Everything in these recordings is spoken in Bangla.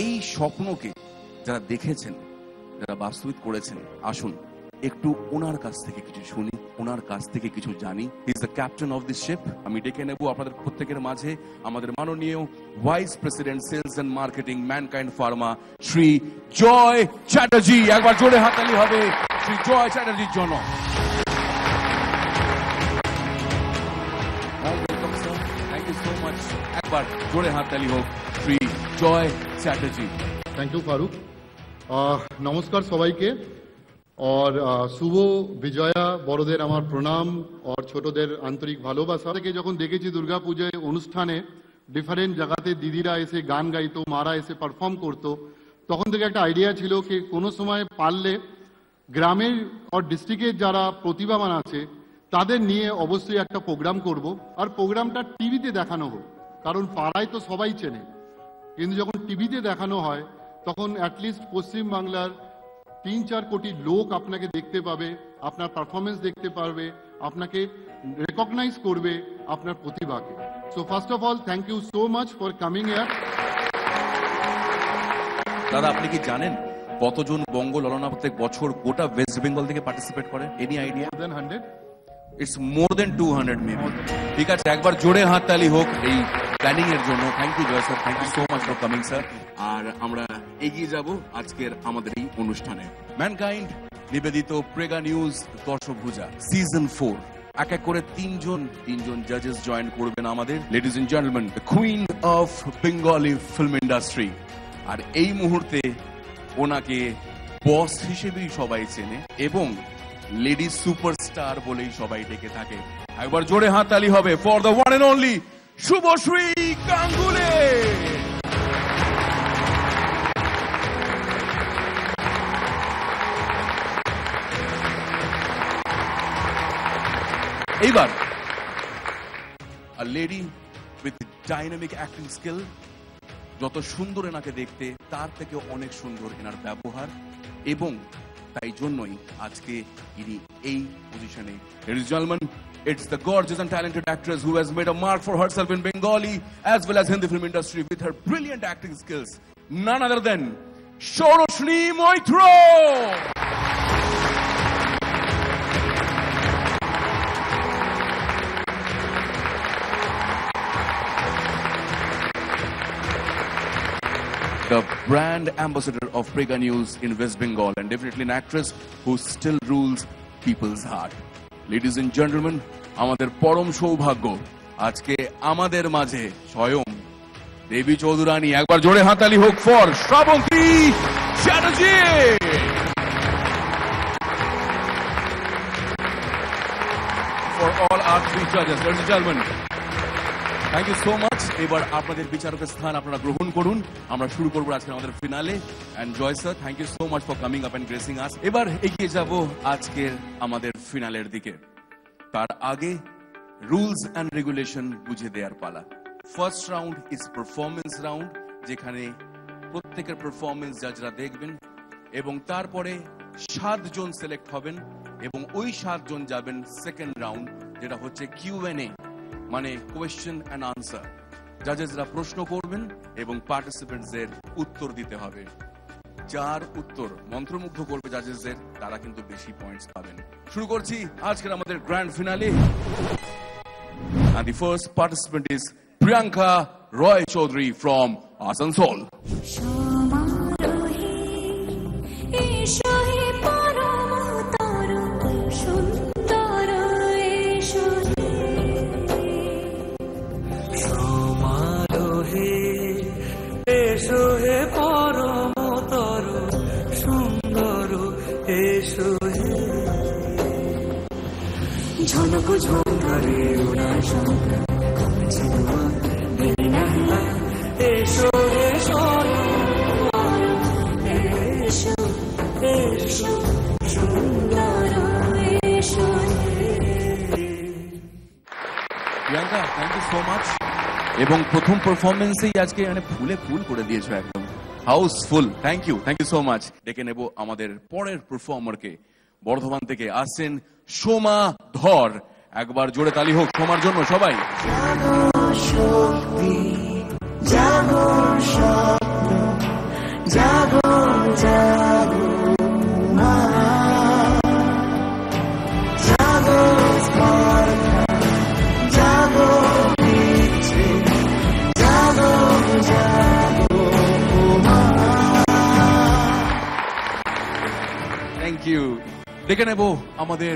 এই স্বপ্নকে যারা দেখেছেন, যারা বাস্তবিক করেছেন, আসুন একটু ওনার কাছ থেকে কিছু শুনি, ওনার কাছ থেকে কিছু জানি। He is the captain of this ship. আমি ডেকে নেব আপনাদের প্রত্যেকের মাঝে আমাদের মাননীয় vice president sales and marketing Mankind Pharma Shri Joy Chatterjee. একবার জোরে হাততালি হবে শ্রী জয় চ্যাটার্জির জন্য। Thank you so much. একবার জোরে হাততালি হোক শ্রী জয় চ্যাটার্জি। Thank you Farooq. নমস্কার সবাইকে। और শুভ বিজয়া, বড়দের আমার প্রণাম और ছোটদের আন্তরিক ভালোবাসা। থেকে যখন দেখেছি দুর্গাপূজায় অনুষ্ঠানে ডিফারেন্ট জায়গাতে দিদিরা এসে গান গাইতো, মারা এসে পারফর্ম করতো, তখন থেকে একটা আইডিয়া ছিল কি কোনো সময় পারলে গ্রামের আর ডিস্ট্রিক্টের যারা প্রতিভাবান আছে তাদের নিয়ে অবশ্যই একটা প্রোগ্রাম করব। আর প্রোগ্রামটা টিভিতে দেখানো হোক, কারণ পাড়ায় তো সবাই চেনে, কিন্তু যখন টিভিতে দেখানো হয় তখন অ্যাটলিস্ট পশ্চিমবাংলার 3-4 কোটি লোক আপনাকে দেখতে পাবে, আপনার পারফরমেন্স দেখতে পারবে, আপনাকে রেকগনাইজ করবে আপনার প্রতিভাকে। So first of all thank you so much for coming here. দাদা, আপনি কি জানেন কতজন বঙ্গ ললনা প্রত্যেক বছর গোটা ওয়েস্ট বেঙ্গল থেকে পার্টিসিপেট করে? Any idea? More than 100। It's more than 200 maybe. ঠিক আছে, একবার জোরে হাততালি হোক এই প্ল্যানিং এর জন্য। Thank you Joy sir, thank you so much for coming sir. আর আমরা এগিয়ে যাব আজকের আমাদের এই অনুষ্ঠানে। ম্যানকাইন্ড নিবেদিত প্রেগা নিউজ দর্শভুজা সিজন 4 এক এক করে তিনজন জাজেস জয়েন করবেন আমাদের। Ladies and gentleman, the queen of Bengali film industry. আর এই মুহূর্তে ওনাকে বস হিসেবেই সবাই চেনে এবং লেডি সুপারস্টার বলেই সবাই ডেকে থাকে। একবার জোরে হাততালি হবে for the one and only Subhashree Ganguly. এইবার a lady with dynamic acting skill, যত সুন্দর এনাকে দেখতে তার থেকে অনেক সুন্দর এনার ব্যবহার, এবং তাই জন্যই আজকে ইনি এই পজিশনে। Ladies and gentlemen, it's the gorgeous and talented actress who has made a mark for herself in Bengali as well as Hindi film industry with her brilliant acting skills. None other than Shoroshni Moitro. The brand ambassador of Prega News in West Bengal and definitely an actress who still rules people's heart. Ladies and gentlemen, আমাদের পরম সৌভাগ্য আজকে আমাদের মাঝে স্বয়ং দেবী চৌধুরানী। একবার জোরে হাততালি হোক for Srabanti Chatterjee. For all our three judges, ladies and gentlemen, thank you so much. এবার আপনাদের বিচারকের স্থান আপনারা গ্রহণ করুন। আমরা শুরু করবো আজকে আমাদের finale. And Joy sir, thank you so much for coming up and gracing us. এবার এগিয়ে যাব আজকের আমাদের ফিনালের দিকে। তার আগে রুলস এন্ড রেগুলেশন বুঝিয়ে দেওয়ার পালা। First round is performance round, যেখানে প্রত্যেকের পারফরমেন্স জাজরা দেখবেন এবং তারপরে 7 জন সিলেক্ট হবেন এবং ওই 7 জন যাবেন সেকেন্ড রাউন্ড, যেটা হচ্ছে Q&A, মানে কোয়েশ্চেন অ্যান্ড আনসার। জাজেসরা প্রশ্ন করবেন এবং পার্টিসিপেন্টসদের উত্তর দিতে হবে। যার উত্তর মন্ত্রমুগ্ধ করবে জাজেসদের, তারা কিন্তু বেশি পয়েন্টস পাবেন। শুরু করছি আজকের আমাদের grand finale. And the first participant is Priyanka Roy Chaudhary from Asansol. ঝলকো ঝঙ্কারে ওনার সঙ্গে কমেছে তোমার দেরি নাহি এসো এসো এসো এসো সুন্দর এসো। Priyanka, thank you so much. এবং প্রথম পারফরমেন্সেই আজকে মানে ফুলে ফুল করে দিয়েছো, একদম houseful. Thank you so much. ডেকে নেব আমাদের পরের পারফর্মারকে। বর্ধমান থেকে আসছেন সোমা ধর। একবার জোরে তালি হোক সোমার জন্য সবাই। জাগো শক্তি, জাগো স্বপ্ন, ডেকে নেব আমাদের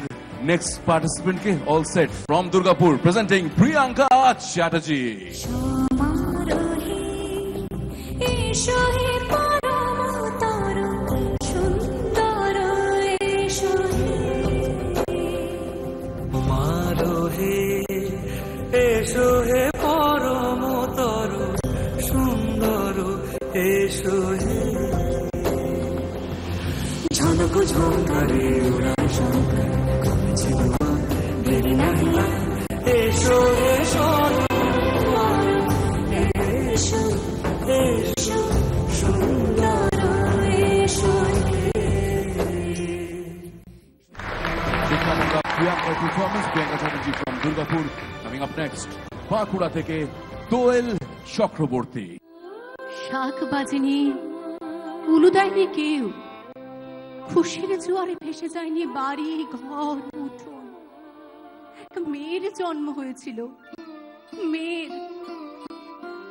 নেক্সট পার্টিসিপেন্টকে। All set from Durgapur, presenting Priyanka Chatterjee. সমারোহে এসো হে পরমতর সুন্দর এসো হে। সমারোহে এসো হে পরমতর সুন্দর এসো হে। ঝনক ঝঙ্কারে ওরা শঙ্কর করেছে দোয়া দেরি নাহি এসো এসো এসো এসো সুন্দর এসো হে। দেখলাম আমরা প্রিয়াঙ্কার performance, Priyanka Chatterjee from Durgapur. Coming up next Bankura থেকে দোয়েল চক্রবর্তী। শাক বাজেনি, উলু দেয়নি কেউ, খুশির জোয়ারে ভেসে যায়নি বাড়ি ঘর উঠোন। এক মেয়ের জন্ম হয়েছিল, মেয়ের।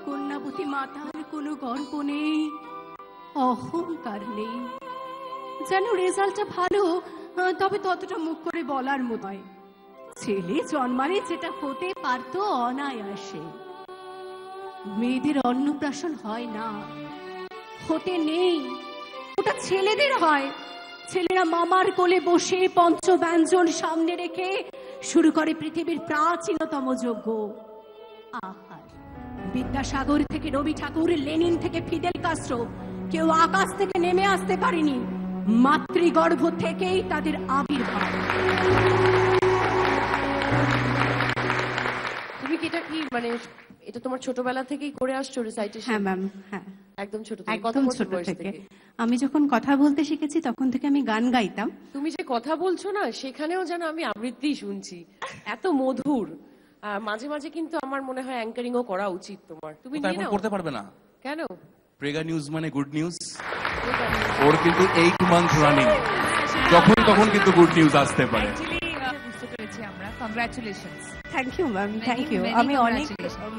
কন্যাবতী মাতার কোনো গর্ব নেই, অহংকার নেই। যেন রেজাল্টটা ভালো, তবে ততটা মুখ করে বলার মতো নয়। ছেলে জন্মালে যেটা হতে পারতো অনায়াসে। মেয়েদের অন্নপ্রাশন হয় না, হতে নেই, ওটা ছেলেদের হয়। ছেলেরা মামার কোলে বসে পঞ্চব্যঞ্জন সামনে রেখে শুরু করে পৃথিবীর প্রাচীনতম যজ্ঞ, আহার। বিদ্যাসাগর থেকে রবি ঠাকুর, লেনিন থেকে ফিদেল কাস্ট্রো, কেউ আকাশ থেকে নেমে আসতে পারেনি। মাতৃগর্ভ থেকেই তাদের আবির্ভাব। তুমি কি এটা কি মানে এটা তোমার ছোটবেলা থেকেই করে আসছো রিসাইটেশন? হ্যাঁ ম্যাম, হ্যাঁ, একদম ছোট থেকে? কত একদম বছর ছোট বয়স থেকে। থেকে? আমি যখন কথা বলতে শিখেছি তখন থেকে আমি গান গাইতাম। তুমি যে কথা বলছো না, সেখানেও যেন আমি আবৃত্তি শুনছি, এত মধুর। মাঝে মাঝে কিন্তু আমার মনে হয় অ্যাঙ্কারিং ও করা উচিত তোমার। তুমি তাই নিয়ে নাও। করতে পারবে না? কেন? প্রেগা নিউজ মানে গুড নিউজ। ওর কিন্তু 8 মান্থ রানিং, যখন তখন কিন্তু গুড নিউজ আসতে পারে। বুঝতে পেরেছি আমরা। Congratulations. Thank you ma'am, thank you. many আমি অনেক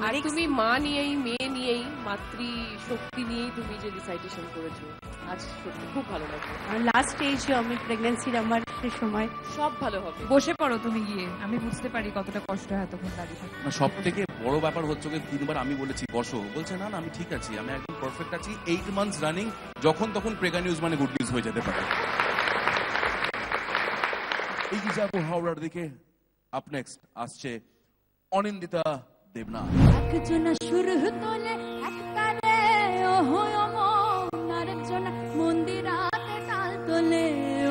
আর তুমি মা নিয়েই, মেয়ে নিয়েই, মাতৃ শক্তি নিয়েই তুমি যে রিসাইটেশন করেছো, আজ সত্যি খুব ভালো লাগে। লাস্ট স্টেজে আমি প্রেগন্যান্সির আমার সে সময় সব ভালো হবে। বসে পড়ো তুমি গিয়ে, আমি বুঝতে পারি কতটা কষ্ট হয় এতক্ষণ দাঁড়িয়ে থাকে। সব থেকে বড় ব্যাপার হচ্ছে ওকে 3 বার আমি বলেছি বসো, বলছে না না আমি ঠিক আছি, আমি একদম পারফেক্ট আছি। 8 মান্থস রানিং, যখন তখন প্রেগা নিউজ মানে গুড নিউজ হয়ে যেতে পারে। এগিয়ে যাবো হাওড়ার দিকে। আপ নেক্সট আসছে অনিন্দিতা দেবনাথ। একজন সুর তোলে একতালে ওহো অমন, আরেকজন মন্দিরাতে তাল তোলে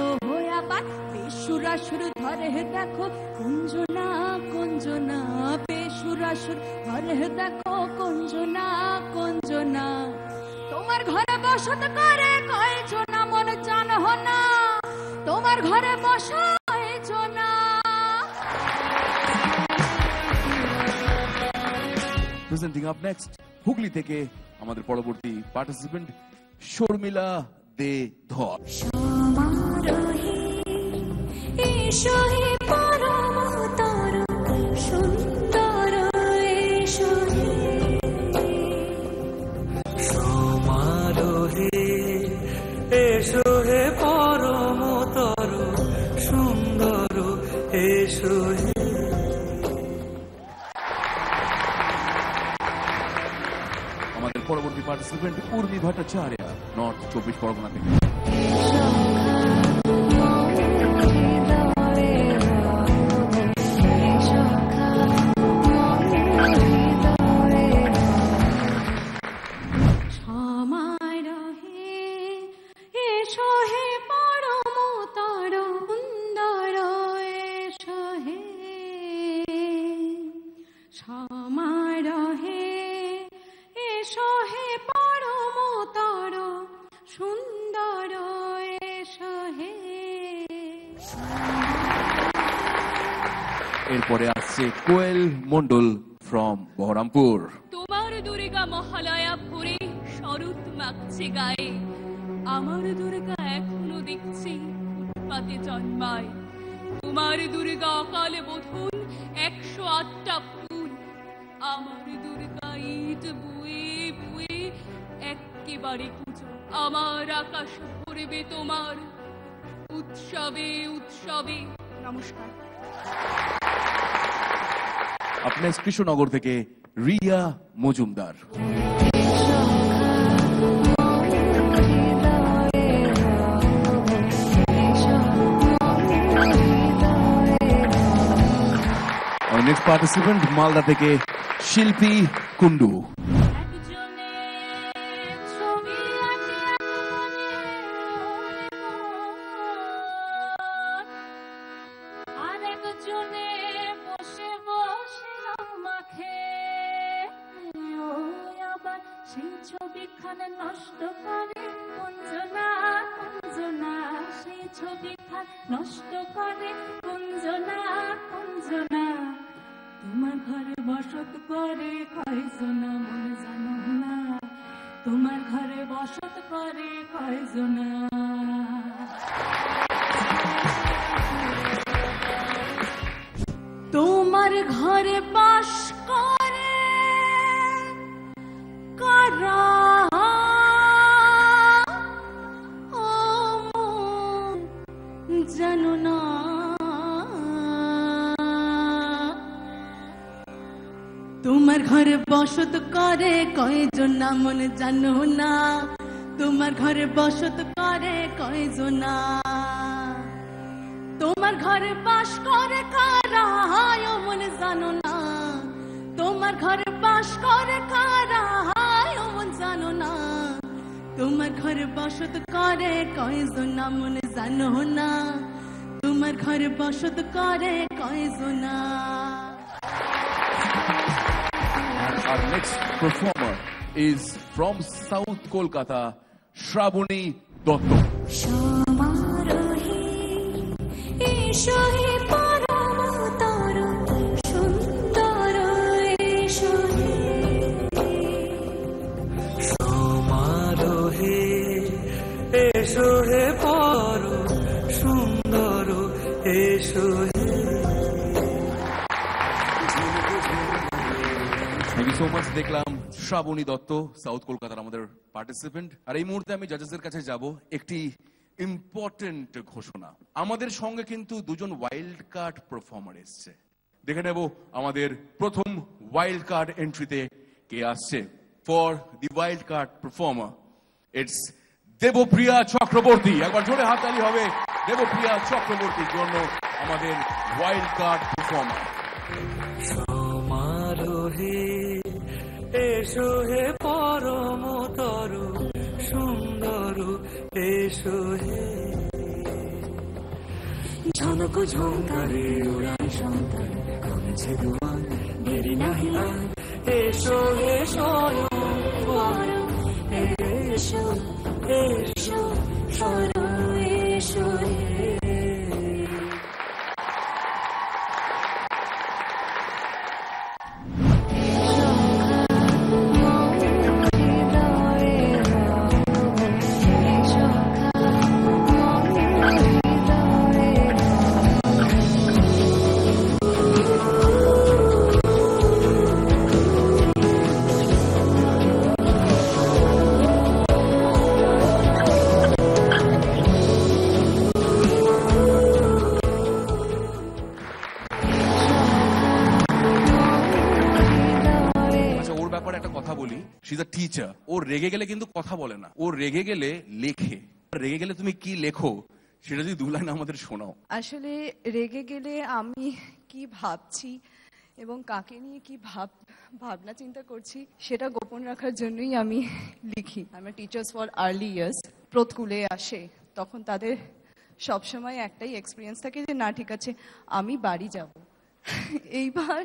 ওহো আবার। বেসুরা সুর ধরে দেখো কুঞ্জনা কুঞ্জনা, বেসুরা সুর ধরে দেখো কুঞ্জনা কুঞ্জনা। তোমার ঘরে বসত করে কয়জনা মন জানো না, তোমার ঘরে বসা কয়জনা। প্রেজেন্টিং আপ নেক্সট হুগলি থেকে আমাদের পরবর্তী পার্টিসিপেন্ট শর্মিলা দে ধর। সমারোহে এসো হে পরমতর সুন্দর এসো হে। সমারোহে এসো হে পরমতর সুন্দর এসো হে। আমাদের পরবর্তী পার্টিসিপেন্ট উর্মি ভট্টাচার্য, নর্থ 24 পরগনা থেকে। সমারোহে এসো হে পরমতর সুন্দর এসো হে। সমারোহে এসো হে পরমতর সুন্দর এসো হে। এরপরে আসছে কোয়েল মন্ডল ফ্রম বহরমপুর। তোমার দুর্গা মহালয়া ভরে শরৎ মাখছে গায়ে, আমার দুর্গা এখনো দেখছি ফুটপাতে জন্মায়। তোমার দুর্গা অকাল বোধন 108টা ফুল, আমার দুর্গা ইট বুয়ে বুয়ে একেবারে কুচো। আমার আকাশ ভরবে তোমার উৎসবে উৎসবে। নমস্কার। আপনার কৃষ্ণনগর থেকে রিয়া মজুমদার। নেক্সট পার্টিসিপেন্ট মালদা থেকে শিল্পী কুন্ডু। সেই ছবিখানে নষ্ট করে কুঞ্জনা কুঞ্জনা, সেই ছবিখান নষ্ট করে কুঞ্জনা কুঞ্জনা। তোমার ঘরে বসত করে কয়জনা মনে জানো না, তোমার ঘরে বসত করে কয়জনা। তোমার ঘরে বাস করে কারা, ও জানো না। তোমার ঘরে বসত করে কয়জনা মনে জানো না, তোমার ঘরে বসত করে কয়জনা। তোমার ঘরে বাস করে কারা ও মনে জানো না, তোমার ঘরে বাস করে কারা ও মন জানো না। তোমার ঘরে বসত করে কয়জনা মনে জানো না, তোমার ঘরে বসত করে কয়জনা। Our next performer is from South Kolkata, Shravani Dotto. সমারোহে এসো হে পরমতর সুন্দর এসো হে। সমারোহে এসো হে পরম সুন্দর এসো হে। Thank you so much. দেখলাম শ্রাবণী দত্ত, সাউথ কলকাতার আমাদের পার্টিসিপেন্ট। আর এই মুহূর্তে আমি জাজেসের কাছে যাব একটি ইম্পর্টেন্ট ঘোষণা। আমাদের সঙ্গে কিন্তু দুজন ওয়াইল্ড কার্ড পারফর্মার এসছে। দেখে নেব আমাদের প্রথম ওয়াইল্ড কার্ড এন্ট্রিতে কে আসছে। For the wild card performer it's Debapriya Chakraborty. একবার জোরে হাততালি হবে দেবপ্রিয়া চক্রবর্তীর জন্য, আমাদের ওয়াইল্ড কার্ড পারফর্মার। সমারোহে এসো হে পরমতর সুন্দর এসো হে। ঝনক ঝঙ্কারে উড়ায় সন্তান কমেছে দুয়ার দেরি নাহি আর। এসো হে স্বয়ং পরম এসো এসো স্বয়ং এসো হে। She's a teacher. ও রেগে গেলে কিন্তু কথা বলে না, ও রেগে গেলে লেখে। রেগে গেলে তুমি কি লেখো সেটা যদি দু লাইন আমাদের শোনাও। আসলে রেগে গেলে আমি কি ভাবছি এবং কাকে নিয়ে কি ভাবনা চিন্তা করছি সেটা গোপন রাখার জন্যই আমি লিখি। আমরা টিচার্স ফর আর্লি ইয়ার্স স্কুলে আসে, তখন তাদের সবসময় একটাই এক্সপিরিয়েন্স থাকে যে না ঠিক আছে আমি বাড়ি যাব। এইবার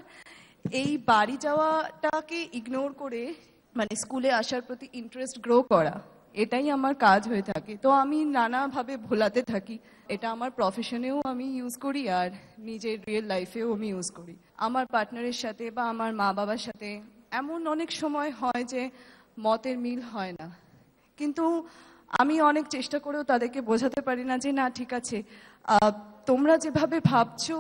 এই বাড়ি যাওয়াটাকে ইগনোর করে মানে স্কুলে আসার প্রতি ইন্টারেস্ট গ্রো করা, এটাই আমার কাজ হয়ে থাকে। তো আমি নানাভাবে ভোলাতে থাকি। এটা আমার প্রফেশনেও আমি ইউজ করি আর নিজের রিয়েল লাইফেও আমি ইউজ করি। আমার পার্টনারের সাথে বা আমার মা বাবার সাথে এমন অনেক সময় হয় যে মতের মিল হয় না, কিন্তু আমি অনেক চেষ্টা করেও তাদেরকে বোঝাতে পারি না যে না ঠিক আছে তোমরা যেভাবে ভাবছো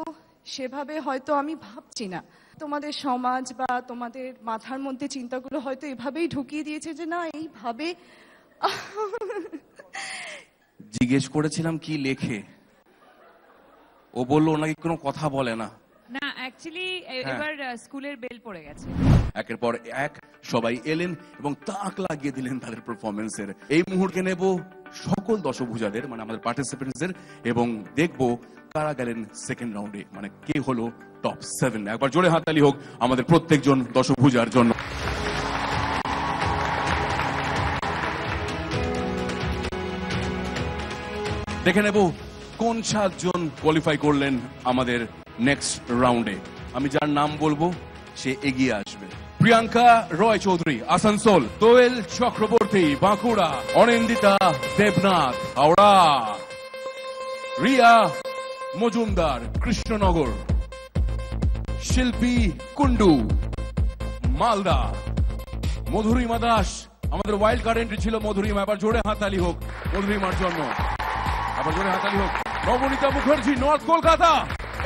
সেভাবে হয়তো আমি ভাবছি না। তোমাদের সমাজ বা তোমাদের মাথার মধ্যে চিন্তাগুলো হয়তো এভাবেই ঢুকিয়ে দিয়েছে যে না এইভাবে। জিজ্ঞেস করেছিলাম কি লেখে, ও বললো ওনাকে কোনো কথা বলে না। না অ্যাকচুয়ালি এবার স্কুলের বেল পড়ে গেছে। একের পর এক সবাই এলেন এবং তাক লাগিয়ে দিলেন তাদের পারফরমেন্সের। এই মুহূর্তে নেব সকল দশভুজাদের মানে আমাদের পার্টিসিপেন্টসদের এবং দেখবো কারা গেলেন সেকেন্ড রাউন্ডে, মানে কে হলো টপ 7। একবার জোরে হাততালি হোক আমাদের প্রত্যেকজন দশভুজার জন্য। দেখে নেব কোন 7 জন কোয়ালিফাই করলেন আমাদের নেক্সট রাউন্ডে। আমি যার নাম বলবো সে এগিয়ে আসবে। প্রিয়াঙ্কা রয় চৌধুরী আসানসোল, দোয়েল চক্রবর্তী বাঁকুড়া, অনিন্দিতা দেবনাথ হাওড়া, রিয়া মজুমদার কৃষ্ণনগর, শিল্পী কুন্ডু মালদা, মধুরিমা দাস আমাদের ওয়াইল্ড কার্ড এন্ট্রি ছিল মধুরিমা। এবার জোরে হাততালি হোক মধুরিমার জন্য, আবার জোরে হাততালি হোক। নবনীতা মুখার্জি নর্থ কলকাতা।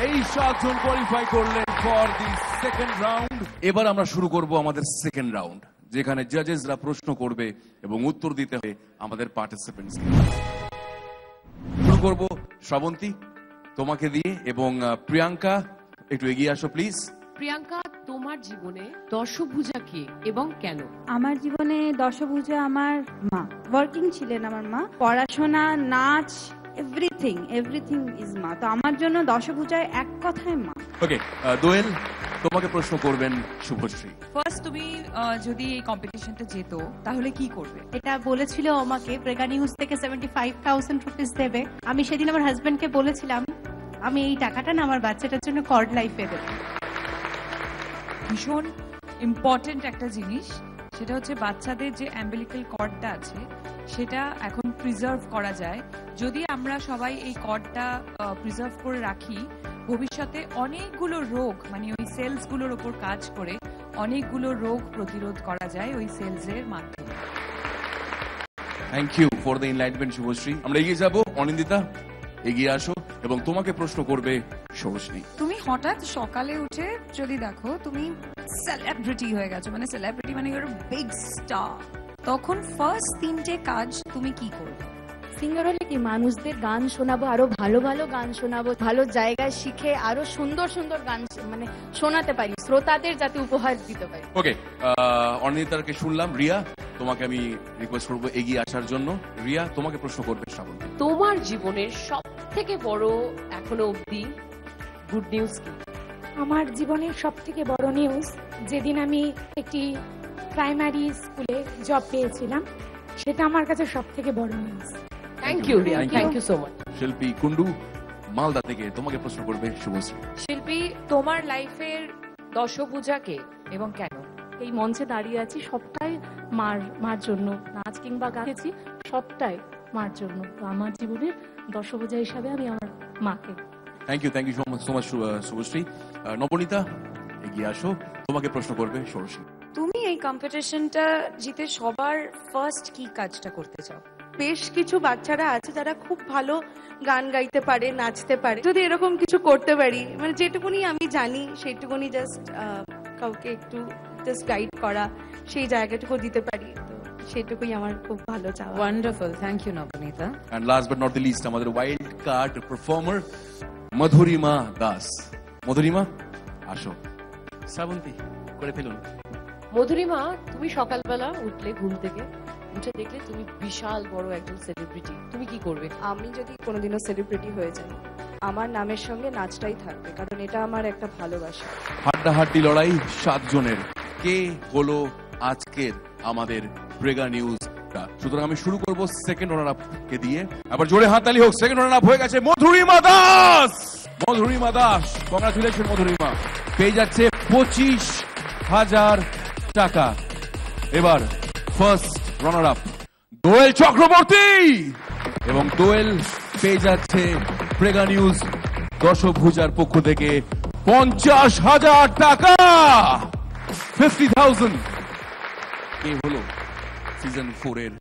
এই 7 জন কোয়ালিফাই করলেন ফর দি সেকেন্ড রাউন্ড। এবার আমরা শুরু করব আমাদের সেকেন্ড রাউন্ড, যেখানে জাজেসরা প্রশ্ন করবে এবং উত্তর দিতে হবে আমাদের পার্টিসিপেন্টসকে। শুরু করব শ্রাবন্তী তোমাকে দিয়ে এবং প্রিয়াঙ্কা একটু এগিয়ে আসো প্লিজ। প্রিয়াঙ্কা, তোমার জীবনে দশভুজা কে এবং কেন? আমার জীবনে দশভুজা আমার মা। ওয়ার্কিং ছিলেন আমার মা, পড়াশোনা, নাচ, এভরিথিং ইজ মা। তো আমার জন্য দশভুজায় এক কথায় মা। ওকে, দোয়েল তোমাকে প্রশ্ন করবেন শুভশ্রী। ফার্স্ট তুমি যদি এই কম্পিটিশনটা যেতো তাহলে কি করবে? এটা বলেছিল আমাকে প্রেগা নিউজ থেকে 75,000 রুপিস দেবে। আমি সেদিন আমার হাজবেন্ডকে বলেছিলাম আমি এই টাকাটা না আমার বাচ্চাটার জন্য কর্ড লাইফে দেবো। ভীষণ ইম্পর্টেন্ট একটা জিনিস, সেটা হচ্ছে বাচ্চাদের যে অ্যাম্বিলিক্যাল কর্ডটা আছে সেটা এখন প্রিজার্ভ করা যায়। যদি আমরা সবাই এই কর্ডটা প্রিজার্ভ করে রাখি, ভবিষ্যতে অনেকগুলো রোগ মানে ওই সেলসগুলোর উপর কাজ করে অনেকগুলো রোগ প্রতিরোধ করা যায় ওই সেলসের মাধ্যমে। Thank you for the enlightenment Subhashree. আমরা এগিয়ে যাব। অনিন্দিতা এগিয়ে আসো এবং তোমাকে প্রশ্ন করবে ষোড়শী। তুমি হঠাৎ সকালে উঠে যদি দেখো তুমি সেলিব্রিটি হয়ে গেছো, মানে সেলিব্রিটি মানে ইউর বিগ স্টার, তখন ফার্স্ট 3টে কাজ তুমি কি করবে? সিঙ্গার হলে কি মানুষদের গান শোনাবো, আরো ভালো ভালো গান শোনাবো, ভালো জায়গায় শিখে আরো সুন্দর সুন্দর গান মানে শোনাতে পারি, শ্রোতাদের যাতে উপহার দিতে পারি। ওকে, অনিন্দিতাকে শুনলাম। রিয়া তোমাকে আমি রিকোয়েস্ট করবো এগিয়ে আসার জন্য। রিয়া তোমাকে প্রশ্ন করবে শ্রাবন্তী। তোমার জীবনের সব থেকে বড় এখনো অবধি গুড নিউজ কি? আমার জীবনের সব থেকে বড় নিউজ যেদিন আমি একটি প্রাইমারি স্কুলে জব পেয়েছিলাম, সেটা আমার কাছে সব থেকে বড় news. Thank you Riya, thank you so much. Shilpi Kundu Malda থেকে তোমাকে প্রশ্ন করবে শুভশ্রী। শিল্পী, তোমার লাইফের দশভুজা কে এবং কেন? এই মঞ্চে দাঁড়িয়ে আছি সবটাই মার জন্য, নাচ কিংবা গাইছি সবটাই মার জন্য। তো আমার জীবনের দশভুজা হিসাবে আমি আমার মাকে। Thank you so much Subhashree. Nabanita এগিয়ে আসো, তোমাকে প্রশ্ন করবে ষোড়শী। তুমি এই কম্পিটিশনটা জিতে সবার ফার্স্ট কি কাজটা করতে চাও? বেশ কিছু বাচ্চারা আছে যারা খুব ভালো গান গাইতে পারে, নাচতে পারে। যদি এরকম কিছু করতে পারি, মানে যেটুকুনি আমি জানি সেইটুকুনি জাস্ট কাউকে একটু জাস্ট গাইড করা, সেই জায়গাটুকু দিতে পারি, তো সেটুকুই আমার খুব ভালো চাওয়া। Wonderful, thank you Nabanita. And last but not the least, আমাদের wild card performer Madhurima Das. Madhurima আসো। শ্রাবন্তী করে ফেলুন। মধুরিমা, তুমি সকালবেলা উঠলে ঘুম থেকে, উঠে দেখলে তুমি বিশাল বড় একজন সেলিব্রিটি, তুমি কি করবে? আমি যদি কোনোদিনও সেলিব্রিটি হয়ে যাই, আমার নামের সঙ্গে নাচটাই থাকবে, কারণ এটা আমার একটা ভালোবাসা। হাড্ডাহাড্ডি লড়াই 7 জনের। কে হলো আজকের আমাদের প্রেগা নিউজ? সুতরাং আমি শুরু করব সেকেন্ড রানার আপ কে দিয়ে। আবার জোরে হাততালি হোক। সেকেন্ড রানার আপ হয়ে গেছে মধুরিমা দাস। মধুরিমা দাস, কংগ্রাচুলেশন মধুরিমা, পেয়ে যাচ্ছে 25,000 টাকা। এবার ফার্স্ট রানার আপ দোয়েল চক্রবর্তী, এবং দোয়েল পেয়ে যাচ্ছে প্রেগা নিউজ দশভুজার পক্ষ থেকে 50,000 টাকা। 50,000। কে হলো সিজন 4 এর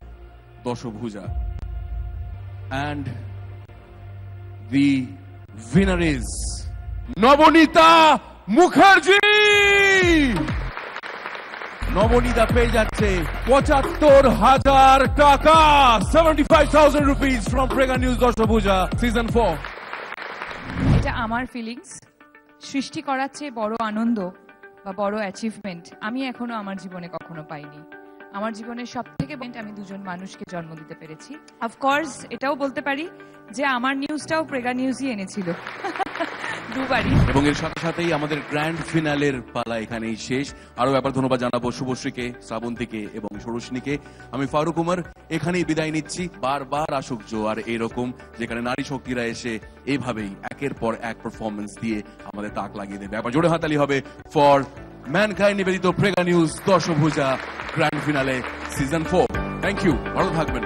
দশভুজা? And the winner is Nabanita Mukherjee. Nabanita পেয়ে যাচ্ছে 75,000 টাকা, 75,000 rupees from Prega News দশভুজা season 4। এটা আমার ফিলিংস। সৃষ্টি করার চেয়ে বড় আনন্দ বা বড় অ্যাচিভমেন্ট আমি এখনো আমার জীবনে কখনো পাইনি। আমার জীবনের সব থেকে আমি দুজন মানুষকে জন্ম দিতে পেরেছি। অফকোর্স এটাও বলতে পারি যে আমার নিউজটাও প্রেগা নিউজই এনেছিল দুবারই। এবং এর সাথে সাথেই আমাদের গ্র্যান্ড ফিনালের পালা এখানেই শেষ। আরো ব্যাপার ধন্যবাদ জানাবো শুভশ্রীকে, শ্রাবন্তীকে এবং সরোশনীকে। আমি ফারুক উমর এখানেই বিদায় নিচ্ছি। বারবার আসুক জোয়ার এরকম, যেখানে নারী শক্তিরা এসে এইভাবেই একের পর এক পারফরমেন্স দিয়ে আমাদের তাক লাগিয়ে দেবে। আবার জোরে হাতালি হবে ফর ম্যানকাইন্ড নিবেদিত Prega news Dashabhuja grand finale season 4। Thank you, ভালো থাকবেন।